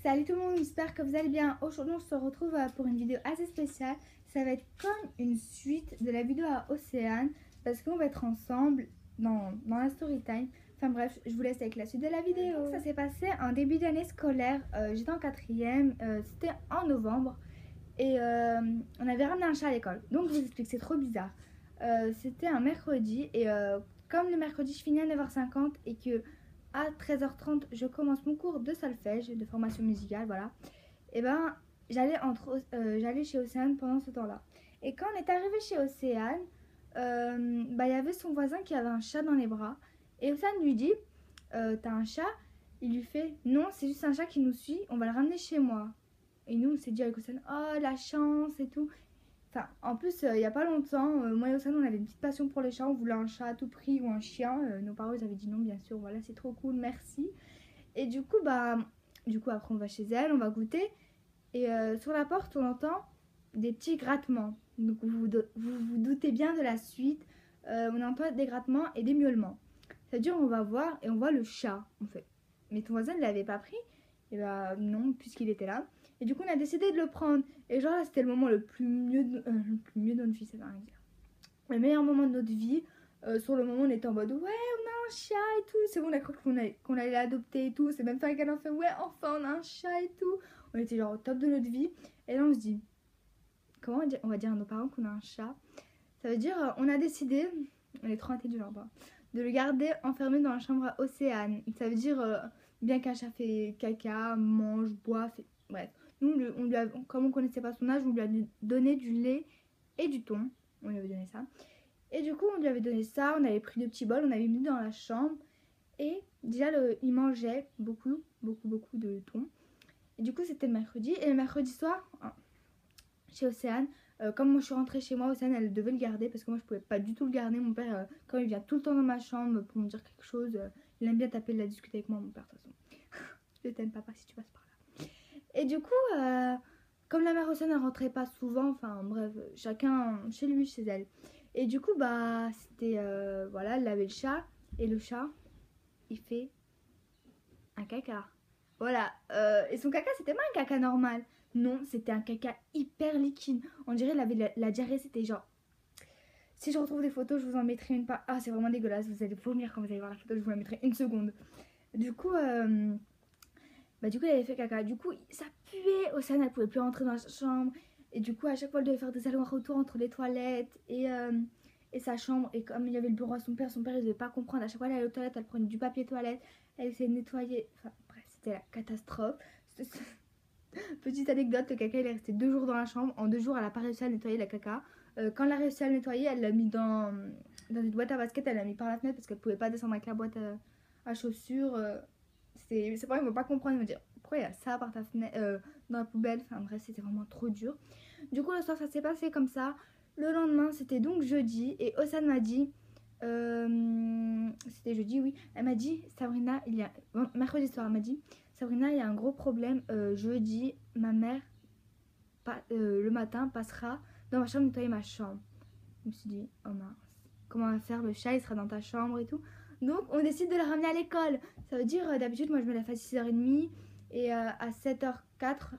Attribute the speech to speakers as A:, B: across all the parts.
A: Salut tout le monde, j'espère que vous allez bien. Aujourd'hui on se retrouve pour une vidéo assez spéciale. Ça va être comme une suite de la vidéo à Océane, parce qu'on va être ensemble dans la story time. Enfin bref, je vous laisse avec la suite de la vidéo. Donc, ça s'est passé en début d'année scolaire, j'étais en quatrième, c'était en novembre. Et on avait ramené un chat à l'école. Donc je vous explique, c'est trop bizarre. C'était un mercredi et comme le mercredi je finis à 9h50 et que à 13h30 je commence mon cours de solfège, de formation musicale, voilà. Et ben j'allais chez Océane pendant ce temps-là. Et quand on est arrivé chez Océane, il y avait son voisin qui avait un chat dans les bras. Et Océane lui dit, t'as un chat? Il lui fait, non, c'est juste un chat qui nous suit, on va le ramener chez moi. Et nous, on s'est dit avec Océane, oh la chance et tout. Enfin, en plus, il n'y a pas longtemps, moi et Océane, on avait une petite passion pour les chats. On voulait un chat à tout prix ou un chien. Nos parents, ils avaient dit non, bien sûr. Voilà, c'est trop cool, merci. Et du coup, après, on va chez elle, on va goûter. Et sur la porte, on entend des petits grattements. Donc, vous doutez bien de la suite. On entend des grattements et des miaulements. Ça veut dire, on va voir et on voit le chat, en fait. Mais ton voisin ne l'avait pas pris. Et bah non, puisqu'il était là. Et du coup, on a décidé de le prendre. Et genre, là, c'était le moment le plus mieux de notre vie, ça veut rien dire. Le meilleur moment de notre vie. Sur le moment, on était en mode, ouais, on a un chat et tout. C'est bon, on a cru qu'on allait l'adopter et tout. C'est même pas qu'elle en fait, ouais, enfin, on a un chat et tout. On était genre au top de notre vie. Et là, on se dit, comment on va dire à nos parents qu'on a un chat? Ça veut dire, on a décidé, on est trop intelligent, de le garder enfermé dans la chambre à Océane. Ça veut dire, bien qu'un chat fait caca, mange, boit, bref. Nous, comme on connaissait pas son âge, on lui a donné du lait et du thon. On lui avait donné ça. Et du coup, on lui avait donné ça, on avait pris 2 petits bols, on avait mis dans la chambre. Et déjà, il mangeait beaucoup de thon. Et du coup, c'était le mercredi. Et le mercredi soir, chez Océane, comme moi je suis rentrée chez moi, Océane elle devait le garder parce que moi je pouvais pas du tout le garder. Mon père, quand il vient tout le temps dans ma chambre pour me dire quelque chose, il aime bien taper de la discuter avec moi, mon père, de toute façon. Je t'aime, papa, si tu passes par là. Et du coup, comme la mère Océane elle rentrait pas souvent, enfin bref, chacun chez lui, chez elle. Et du coup, c'était, voilà, elle avait le chat. Et le chat, il fait un caca. Voilà, et son caca, c'était pas un caca normal. Non, c'était un caca hyper liquide. On dirait qu'il avait la diarrhée, c'était genre... Si je retrouve des photos, je vous en mettrai une pas. Ah, c'est vraiment dégueulasse, vous allez vomir quand vous allez voir la photo, je vous la mettrai une seconde. Du coup, il avait fait caca. Du coup, ça puait. Océane, elle pouvait plus rentrer dans sa chambre. Et du coup, à chaque fois, elle devait faire des allers-retours entre les toilettes et sa chambre. Et comme il y avait le bureau à son père, il devait pas comprendre. À chaque fois, elle allait aux toilettes, elle prenait du papier toilette, elle essayait de nettoyer. Enfin, bref, c'était la catastrophe. Petite anecdote, le caca il est resté 2 jours dans la chambre. En 2 jours, elle n'a pas réussi à nettoyer la caca. Quand elle a réussi à le nettoyer, elle l'a mis dans une boîte à basket. Elle l'a mis par la fenêtre parce qu'elle pouvait pas descendre avec la boîte à chaussures. C'est pas, ils vont pas comprendre. Ils vont dire pourquoi il y a ça par ta fenêtre, dans la poubelle. Enfin bref, c'était vraiment trop dur. Du coup, le soir, ça s'est passé comme ça. Le lendemain, c'était donc jeudi. Et Océane m'a dit, c'était jeudi, oui. Elle m'a dit, Sabrina, mercredi soir, elle m'a dit, Sabrina, il y a un gros problème. Jeudi, ma mère, le matin, passera dans ma chambre nettoyer ma chambre. Je me suis dit, oh mince, comment on va faire? Le chat, il sera dans ta chambre et tout. Donc, on décide de le ramener à l'école. Ça veut dire, d'habitude, moi, je me lève à 6h30. Et à 7h04,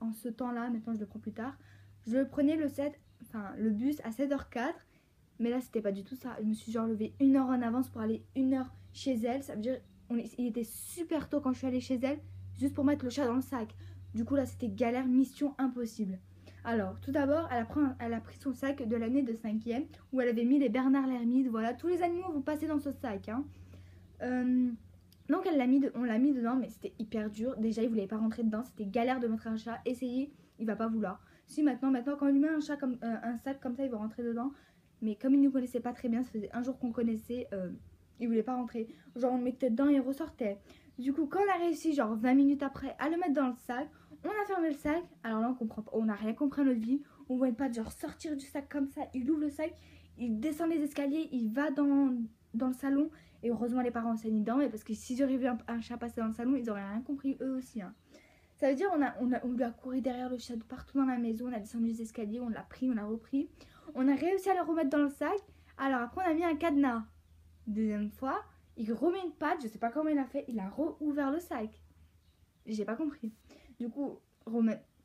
A: en ce temps-là, maintenant, je le prends plus tard. Je prenais le bus à 7h04. Mais là, c'était pas du tout ça. Je me suis genre levée 1 heure en avance pour aller 1 heure chez elle. Ça veut dire, il était super tôt quand je suis allée chez elle, juste pour mettre le chat dans le sac. Du coup, là, c'était galère, mission impossible. Alors, tout d'abord, elle a pris son sac de l'année de 5e, où elle avait mis les Bernard l'ermite. Voilà, tous les animaux vont passer dans ce sac. Hein. Donc, on l'a mis dedans, mais c'était hyper dur. Déjà, il voulait pas rentrer dedans. C'était galère de mettre un chat. Essayez, il va pas vouloir. Si maintenant quand on lui met un sac comme ça, il va rentrer dedans. Mais comme il ne nous connaissait pas très bien, ça faisait un jour qu'on connaissait, il voulait pas rentrer. Genre on le mettait dedans et il ressortait. Du coup, quand on a réussi, genre 20 minutes après, à le mettre dans le sac, on a fermé le sac. Alors là, on n'a rien compris à notre vie. On voit pas genre sortir du sac comme ça. Il ouvre le sac, il descend les escaliers, il va dans le salon. Et heureusement, les parents s'est mis dedans. Mais parce que si j'aurais vu un chat passer dans le salon, ils auraient rien compris eux aussi. Hein. Ça veut dire on lui a couru derrière le chat partout dans la maison. On a descendu les escaliers, on l'a pris, on l'a repris. On a réussi à le remettre dans le sac. Alors après on a mis un cadenas. Deuxième fois, il remet une patte, je sais pas comment il a fait, il a rouvert le sac. J'ai pas compris. Du coup,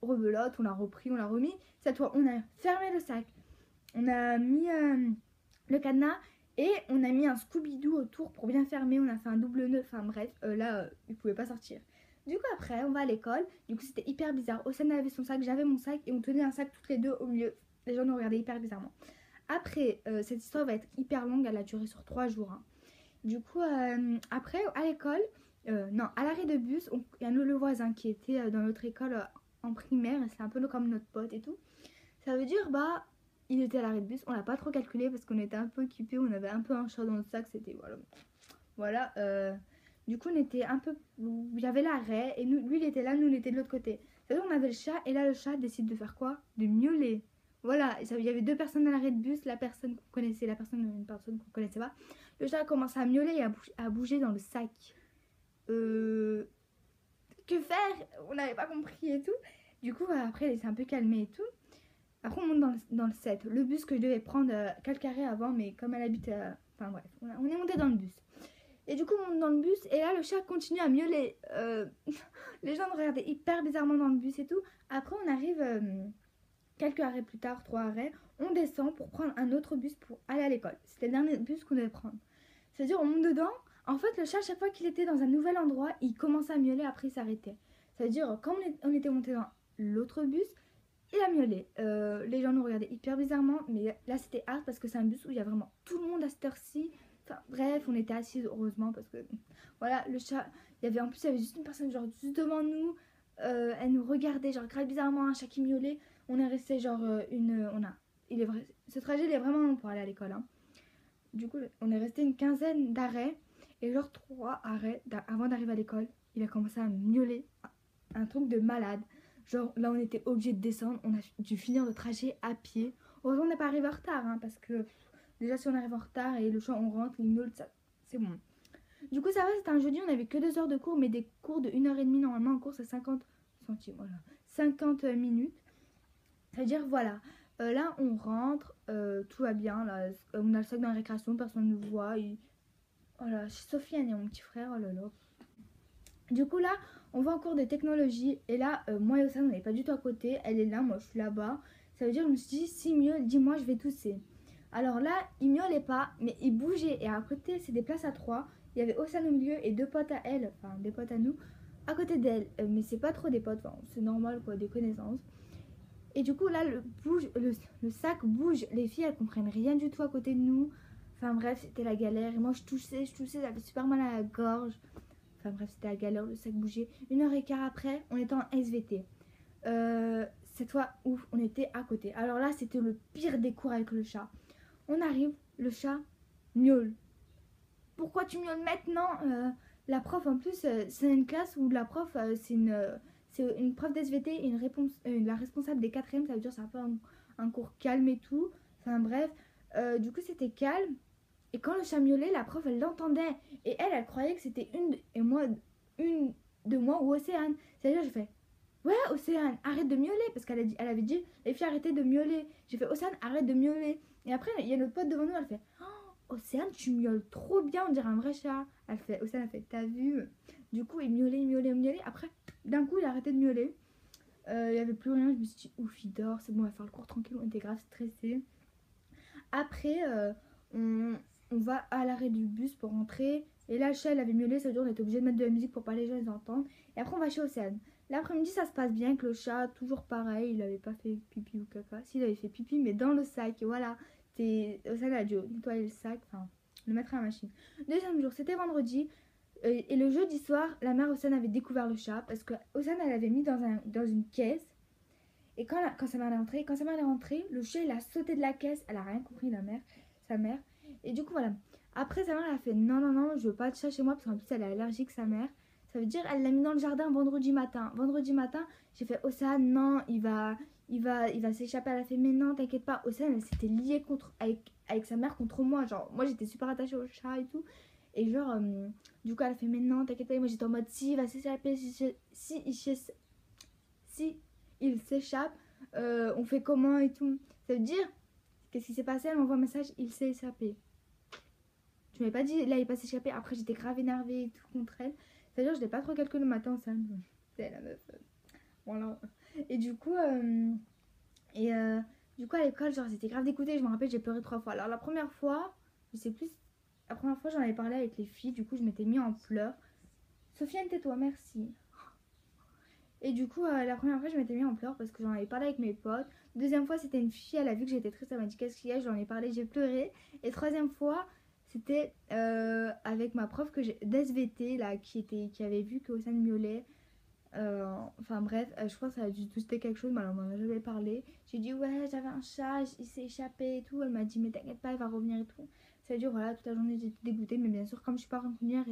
A: rebelote, on l'a repris, on l'a remis. Cette fois, on a fermé le sac. On a mis le cadenas et on a mis un Scooby-Doo autour pour bien fermer. On a fait un double nœud. Enfin bref, là, il pouvait pas sortir. Du coup, après, on va à l'école. Du coup, c'était hyper bizarre. Océane avait son sac, j'avais mon sac et on tenait un sac toutes les deux au milieu. Les gens nous regardaient hyper bizarrement. Après, cette histoire va être hyper longue. Elle a duré sur 3 jours. Hein. Du coup, après, à l'école, non, à l'arrêt de bus, il y a le voisin qui était dans notre école en primaire. C'est un peu comme notre pote et tout. Ça veut dire, bah, il était à l'arrêt de bus. On l'a pas trop calculé parce qu'on était un peu occupés. On avait un peu un chat dans le sac. C'était, voilà. Du coup, on était un peu. Il y avait l'arrêt et lui, il était là, nous, on était de l'autre côté. C'est-à-dire, on avait le chat et là, le chat décide de faire quoi? De miauler. Voilà, il y avait 2 personnes à l'arrêt de bus, la personne qu'on connaissait, une personne qu'on connaissait pas. Le chat a commencé à miauler et à bouger dans le sac. Que faire? On n'avait pas compris et tout. Du coup, après, il s'est un peu calmé et tout. Après, on monte dans le 7. Le bus que je devais prendre Calcaré avant, mais comme elle habite. Enfin bref, on est monté dans le bus. Et du coup, on monte dans le bus et là, le chat continue à miauler. Les gens nous regardaient hyper bizarrement dans le bus et tout. Après, on arrive quelques arrêts plus tard, 3 arrêts. On descend pour prendre un autre bus pour aller à l'école. C'était le dernier bus qu'on devait prendre. C'est-à-dire, on monte dedans. En fait, le chat, chaque fois qu'il était dans un nouvel endroit, il commençait à miauler, après il s'arrêtait. C'est-à-dire, quand on était monté dans l'autre bus, il a miaulé. Les gens nous regardaient hyper bizarrement, mais là c'était hard parce que c'est un bus où il y a vraiment tout le monde à cette heure-ci. Enfin bref, on était assis heureusement parce que voilà, le chat, il y avait juste une personne genre juste devant nous. Elle nous regardait genre grave bizarrement, un chat qui miaulait. On est resté genre ce trajet il est vraiment long pour aller à l'école. Hein. Du coup, on est resté une quinzaine d'arrêts et genre 3 arrêts avant d'arriver à l'école, il a commencé à miauler, un truc de malade. Genre là on était obligé de descendre, on a dû finir le trajet à pied. Heureusement on n'est pas arrivé en retard hein, parce que déjà si on arrive en retard et le champ on rentre, il miaule, ça c'est bon. Du coup ça va, c'était un jeudi, on avait que 2 heures de cours, mais des cours de 1h30 normalement en cours c'est 50 centimes, voilà, 50 minutes. C'est-à-dire voilà, là on rentre, tout va bien, là, on a le sac dans la récréation, personne ne nous voit. Voilà, Sofiane et mon petit frère, oh là là. Du coup là, on va en cours de technologie et là, moi et Ossan, on n'est pas du tout à côté. Elle est là, moi je suis là-bas. Ça veut dire, je me suis dit, si miaule, dis-moi, je vais tousser. Alors là, il miaulait pas, mais il bougeait. Et à côté, c'est des places à 3. Il y avait Ossan au milieu et 2 potes à elle, enfin des potes à nous, à côté d'elle. Mais c'est pas trop des potes, enfin, c'est normal quoi, des connaissances. Et du coup, là, le sac bouge. Les filles, elles comprennent rien du tout à côté de nous. Enfin bref, c'était la galère. Et moi, je toussais, j'avais super mal à la gorge. Enfin bref, c'était la galère, le sac bougeait. 1h15 après, on était en SVT. Cette fois, ouf, on était à côté. Alors là, c'était le pire des cours avec le chat. On arrive, le chat miaule. Pourquoi tu miaules maintenant La prof, en plus, c'est une classe où la prof, c'est une prof d'SVT et la responsable des 4e. Ça veut dire que c'est un peu un cours calme et tout. Enfin bref, du coup, c'était calme. Et quand le chat miaulait, la prof, elle l'entendait. Et elle croyait que c'était une de moi ou Océane. C'est-à-dire, j'ai fait, ouais, Océane, arrête de miauler. Parce qu'elle avait dit, les filles, arrêtez de miauler. J'ai fait, Océane, arrête de miauler. Et après, il y a notre pote devant nous, elle fait, oh, Océane, tu miaules trop bien, on dirait un vrai chat. Océane, elle fait, t'as vu? Du coup, il miaulait. Après, d'un coup, il a arrêté de miauler. Il n'y avait plus rien. Je me suis dit, ouf, il dort, c'est bon, on va faire le cours tranquille. On était grave stressés. Après, on va à l'arrêt du bus pour rentrer. Et là, le chat, elle avait miaulé, ça veut dire qu'on était obligé de mettre de la musique pour pas les gens les entendre. Et après, on va chez Océane. L'après-midi, ça se passe bien avec le chat, toujours pareil. Il avait pas fait pipi ou caca. Si, il avait fait pipi, mais dans le sac. Et voilà. Océane a dû nettoyer le sac, enfin, le mettre à la machine. Deuxième jour, c'était vendredi. Et le jeudi soir, la mère Océane avait découvert le chat parce que Océane, elle l'avait mis dans une caisse. Et quand sa mère est rentrée, le chat, il a sauté de la caisse. Elle a rien compris, sa mère. Et du coup, voilà. Après, sa mère, elle a fait non, je veux pas de chat chez moi parce qu'en plus, elle est allergique, sa mère. Ça veut dire, elle l'a mis dans le jardin vendredi matin. Vendredi matin, j'ai fait Océane, non, il va s'échapper. Elle a fait, mais non, t'inquiète pas. Océane, elle s'était liée avec sa mère contre moi. Genre, moi, j'étais super attachée au chat et tout. Et genre, du coup, elle a fait, mais non, t'inquiète pas. Et moi, j'étais en mode, si, il va s'échapper, si il s'échappe, on fait comment et tout. Ça veut dire, qu'est-ce qui s'est passé? Elle m'envoie un message, il s'est échappé. Je m'avais pas dit, là il va s'échapper. Après j'étais grave énervée et tout contre elle. C'est-à-dire je l'ai pas trop calculé le matin, ça. c'était la meuf. Voilà. Et du coup, du coup à l'école, genre j'étais grave dégoûtée. Je me rappelle, j'ai pleuré 3 fois. Alors la première fois, je sais plus. La première fois, j'en avais parlé avec les filles. Du coup, je m'étais mis en pleurs. Sofiane, tais-toi, merci. Et du coup, la première fois, je m'étais mis en pleurs parce que j'en avais parlé avec mes potes. Deuxième fois, c'était une fille, elle a vu que j'étais triste, elle m'a dit qu'est-ce qu'il y a, j'en ai parlé, j'ai pleuré. Et troisième fois, c'était avec ma prof d'SVT là, qui avait vu que Océane miaulait. Enfin bref, je crois que ça a dû toucher quelque chose, mais elle m'en a jamais parlé. J'ai dit ouais, j'avais un chat, il s'est échappé et tout. Elle m'a dit mais t'inquiète pas, il va revenir et tout. Ça a duré, voilà, toute la journée j'étais dégoûtée, mais bien sûr, comme je suis pas rancunière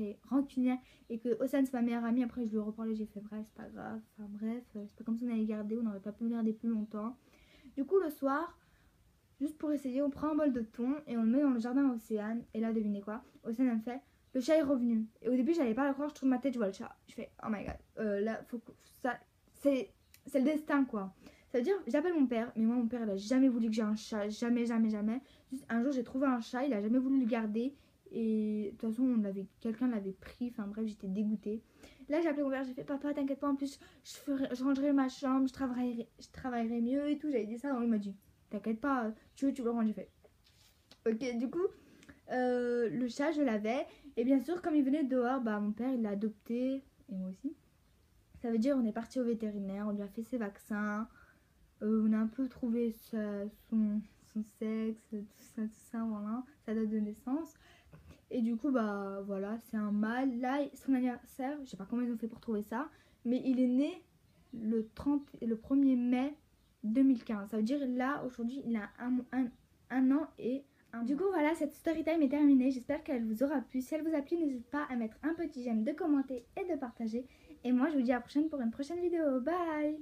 A: et que Océane c'est ma meilleure amie, après je lui ai reparlé, j'ai fait bref, c'est pas grave. Enfin bref, c'est pas comme si on allait garder, on n'aurait pas pu le garder plus longtemps. Du coup, le soir, juste pour essayer, on prend un bol de thon et on le met dans le jardin à Océane. Et là, devinez quoi, Océane elle me fait le chat est revenu. Et au début, j'allais pas le croire, je tourne ma tête, je vois le chat. Je fais oh my god, là, faut que ça. C'est le destin quoi. Ça veut dire, j'appelle mon père, mais moi, mon père, il a jamais voulu que j'ai un chat, jamais, jamais, jamais. Juste un jour, j'ai trouvé un chat, il a jamais voulu le garder. Et de toute façon, quelqu'un l'avait pris, enfin bref, j'étais dégoûtée. Là, j'ai appelé mon père, j'ai fait papa, t'inquiète pas, en plus, je rangerai ma chambre, je travaillerai mieux et tout. J'avais dit ça, donc il m'a dit t'inquiète pas, tu le ranges. J'ai fait ok, du coup, le chat, je l'avais. Et bien sûr, comme il venait dehors, bah mon père, il l'a adopté, et moi aussi. Ça veut dire, on est parti au vétérinaire, on lui a fait ses vaccins, on a un peu trouvé son sexe, tout ça, voilà, sa date de naissance. Et du coup, bah voilà, c'est un mâle. Là, son anniversaire, je sais pas comment ils ont fait pour trouver ça, mais il est né le 1er mai 2015. Ça veut dire, là, aujourd'hui, il a un an et un mois. Du coup, voilà, cette story time est terminée. J'espère qu'elle vous aura plu. Si elle vous a plu, n'hésitez pas à mettre un petit j'aime, de commenter et de partager. Et moi, je vous dis à la prochaine pour une prochaine vidéo. Bye!